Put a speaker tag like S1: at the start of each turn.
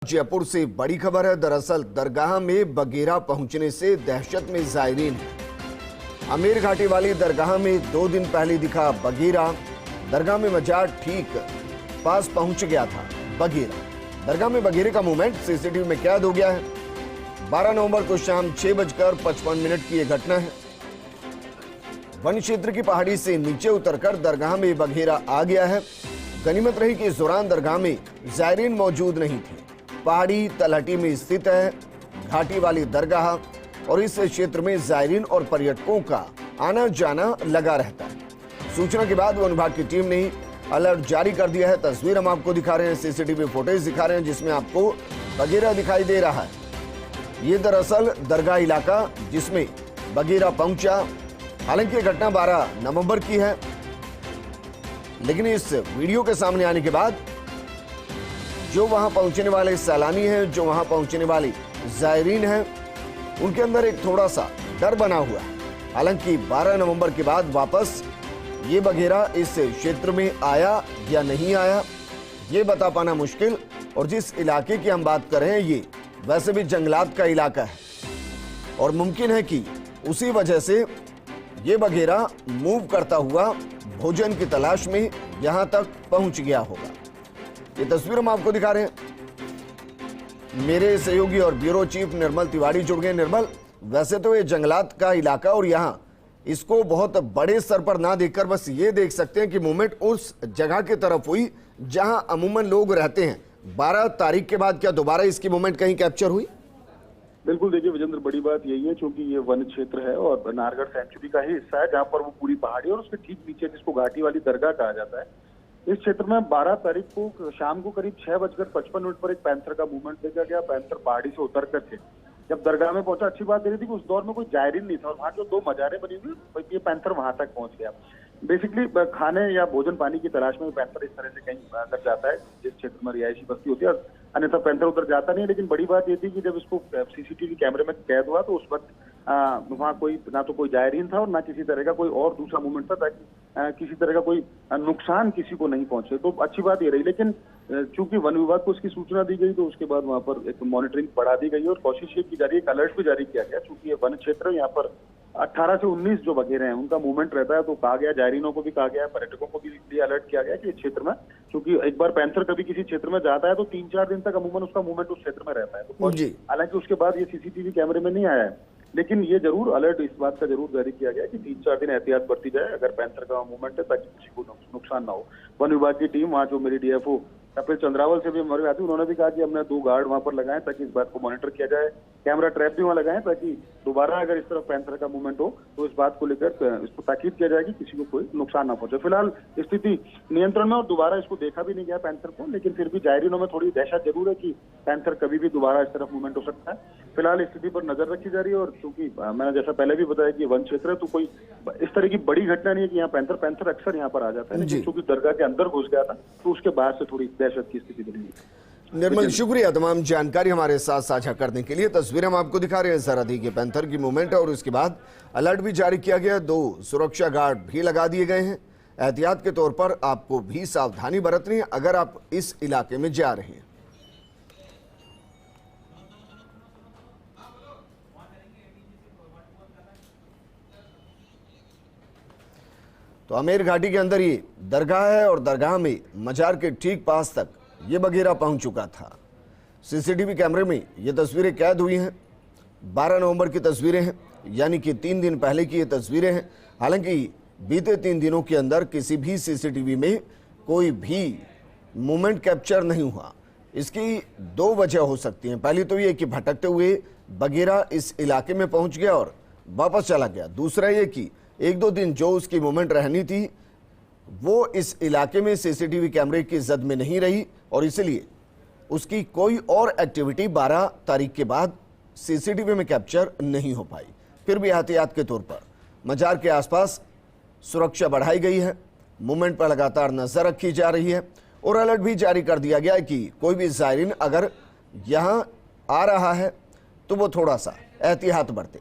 S1: जयपुर से बड़ी खबर है। दरअसल दरगाह में बगीरा पहुंचने से दहशत में जायरीन है। आमेर घाटी वाली दरगाह में 2 दिन पहले दिखा बगीरा। दरगाह में मजार ठीक पास पहुंच गया था बगीरा। दरगाह में बगीरे का मूवमेंट सीसीटीवी में कैद हो गया है। 12 नवंबर को शाम 6:55 की यह घटना है। वन क्षेत्र की पहाड़ी से नीचे उतरकर दरगाह में बगीरा आ गया है। गनीमत रही कि इस दौरान दरगाह में जायरीन मौजूद नहीं थे। पहाड़ी तलहटी में स्थित है घाटी वाली दरगाह और इस क्षेत्र में जायरीन और पर्यटकों का आना जाना लगा रहता है। सूचना के बाद वन विभाग की टीम ने अलर्ट जारी कर दिया है। तस्वीर हम आपको दिखा रहे हैं, सीसीटीवी फुटेज दिखा रहे हैं जिसमें आपको बगीरा दिखाई दे रहा है। ये दरअसल दरगाह इलाका जिसमें बगीरा पहुंचा। हालांकि घटना 12 नवंबर की है, लेकिन इस वीडियो के सामने आने के बाद जो वहां पहुंचने वाले सैलानी हैं, जो वहां पहुंचने वाले जायरीन हैं, उनके अंदर एक थोड़ा सा डर बना हुआ है। हालांकि 12 नवंबर के बाद वापस ये बगीरा इस क्षेत्र में आया या नहीं आया, ये बता पाना मुश्किल। और जिस इलाके की हम बात कर रहे हैं, ये वैसे भी जंगलात का इलाका है और मुमकिन है कि उसी वजह से ये बगीरा मूव करता हुआ भोजन की तलाश में यहां तक पहुंच गया होगा। ये तस्वीर हम आपको दिखा रहे हैं। मेरे सहयोगी और ब्यूरो चीफ निर्मल तिवारी जुड़ गए। निर्मल, वैसे तो ये जंगलात का इलाका और यहाँ इसको बहुत बड़े स्तर पर ना देखकर बस ये देख सकते हैं कि मूवमेंट उस जगह की तरफ हुई जहां अमूमन लोग रहते हैं। 12 तारीख के बाद क्या दोबारा इसकी मूवमेंट कहीं कैप्चर हुई?
S2: बिल्कुल, देखिए विजेंद्र, बड़ी बात यही है क्योंकि ये वन क्षेत्र है और नाहरगढ़ सेंचुरी का ही हिस्सा है जहाँ पर वो पूरी पहाड़ी और उसके ठीक नीचे जिसको घाटी वाली दरगाह कहा जाता है। इस क्षेत्र में 12 तारीख को शाम को करीब 6:55 पर एक पैंथर का मूवमेंट देखा गया। पैंथर पहाड़ी से उतर करके जब दरगाह में पहुंचा, अच्छी बात ये थी कि उस दौर में कोई जायरीन नहीं था और वहाँ जो 2 मजारें बनी हुई, ये पैंथर वहां तक पहुंच गया। बेसिकली खाने या भोजन पानी की तलाश में पैंथर इस तरह से कहीं अगर जाता है जिस क्षेत्र में रिहायशी बस्ती होती है, अन्यथा पैंथर उधर जाता नहीं है। लेकिन बड़ी बात ये थी कि जब इसको सीसीटीवी कैमरे में कैद हुआ तो उस वक्त वहाँ कोई ना तो कोई जायरीन था और ना किसी तरह का कोई और दूसरा मूवमेंट था, ताकि किसी तरह का कोई नुकसान किसी को नहीं पहुंचे। तो अच्छी बात ये रही। लेकिन चूंकि वन विभाग को उसकी सूचना दी गई तो उसके बाद वहाँ पर एक मॉनिटरिंग बढ़ा दी गई और कोशिश ये की जा रही है, एक अलर्ट भी जारी किया गया। चूंकि ये वन क्षेत्र, यहाँ पर 18 से 19 जो बगीरे हैं उनका मूवमेंट रहता है, तो कहा गया, जायरीनों को भी कहा गया, पर्यटकों को भी अलर्ट किया गया कि इस क्षेत्र में, क्योंकि एक बार पैंथर कभी किसी क्षेत्र में जाता है तो 3-4 दिन तक अमूमन उसका मूवमेंट उस क्षेत्र में रहता है। तो हालांकि उसके बाद ये सीसीटीवी कैमरे में नहीं आया है, लेकिन ये जरूर अलर्ट इस बात का जरूर जारी किया गया कि 3-4 दिन एहतियात बरती जाए अगर पैंथर का मूवमेंट है, ताकि किसी को नुकसान ना हो। वन विभाग की टीम, वहाँ जो मेरी डीएफओ कपिल चंद्रावल से भी हमारे आती, उन्होंने भी कहा कि हमने 2 गार्ड वहां पर लगाए ताकि इस बात को मॉनिटर किया जाए। कैमरा ट्रैप भी वहां लगाए ताकि दोबारा अगर इस तरफ पैंथर का मूवमेंट हो तो इस बात को लेकर इसको ताकीद किया जाए कि किसी को कोई नुकसान ना पहुंचे। फिलहाल स्थिति नियंत्रण में और दोबारा इसको देखा भी नहीं गया पैंथर को, लेकिन फिर भी जायरीनों में थोड़ी दहशत जरूर है कि पैंथर कभी भी दोबारा इस तरफ मूवमेंट हो सकता है। फिलहाल स्थिति पर नजर रखी जा रही है और चूंकि मैंने जैसा पहले भी बताया कि वन क्षेत्र है तो कोई इस तरह की बड़ी घटना नहीं है कि यहाँ पैंथर अक्सर यहाँ पर आ जाता है, लेकिन चूंकि दरगाह के अंदर घुस गया था तो उसके बाद से थोड़ी दहशत की स्थिति बनी।
S1: निर्मल, शुक्रिया तमाम जानकारी हमारे साथ साझा करने के लिए। तस्वीरें हम आपको दिखा रहे हैं सरहदी के पैंथर की मूवमेंट है और उसके बाद अलर्ट भी जारी किया गया। 2 सुरक्षा गार्ड भी लगा दिए गए हैं। एहतियात के तौर पर आपको भी सावधानी बरतनी है अगर आप इस इलाके में जा रहे हैं। तो आमेर घाटी के अंदर ये दरगाह है और दरगाह में मजार के ठीक पास तक ये बगीरा पहुंच चुका था। सीसीटीवी कैमरे में ये तस्वीरें कैद हुई हैं। 12 नवंबर की तस्वीरें हैं, यानी कि 3 दिन पहले की ये तस्वीरें हैं। हालांकि बीते 3 दिनों के अंदर किसी भी सीसीटीवी में कोई भी मूवमेंट कैप्चर नहीं हुआ। इसकी 2 वजह हो सकती हैं। पहली तो ये कि भटकते हुए बगीरा इस इलाके में पहुंच गया और वापस चला गया। दूसरा ये कि 1-2 दिन जो उसकी मूवमेंट रहनी थी वो इस इलाके में सीसीटीवी कैमरे की जद में नहीं रही और इसलिए उसकी कोई और एक्टिविटी 12 तारीख के बाद सीसीटीवी में कैप्चर नहीं हो पाई। फिर भी एहतियात के तौर पर मजार के आसपास सुरक्षा बढ़ाई गई है, मूवमेंट पर लगातार नजर रखी जा रही है और अलर्ट भी जारी कर दिया गया है कि कोई भी जायरीन अगर यहां आ रहा है तो वो थोड़ा सा एहतियात बरते।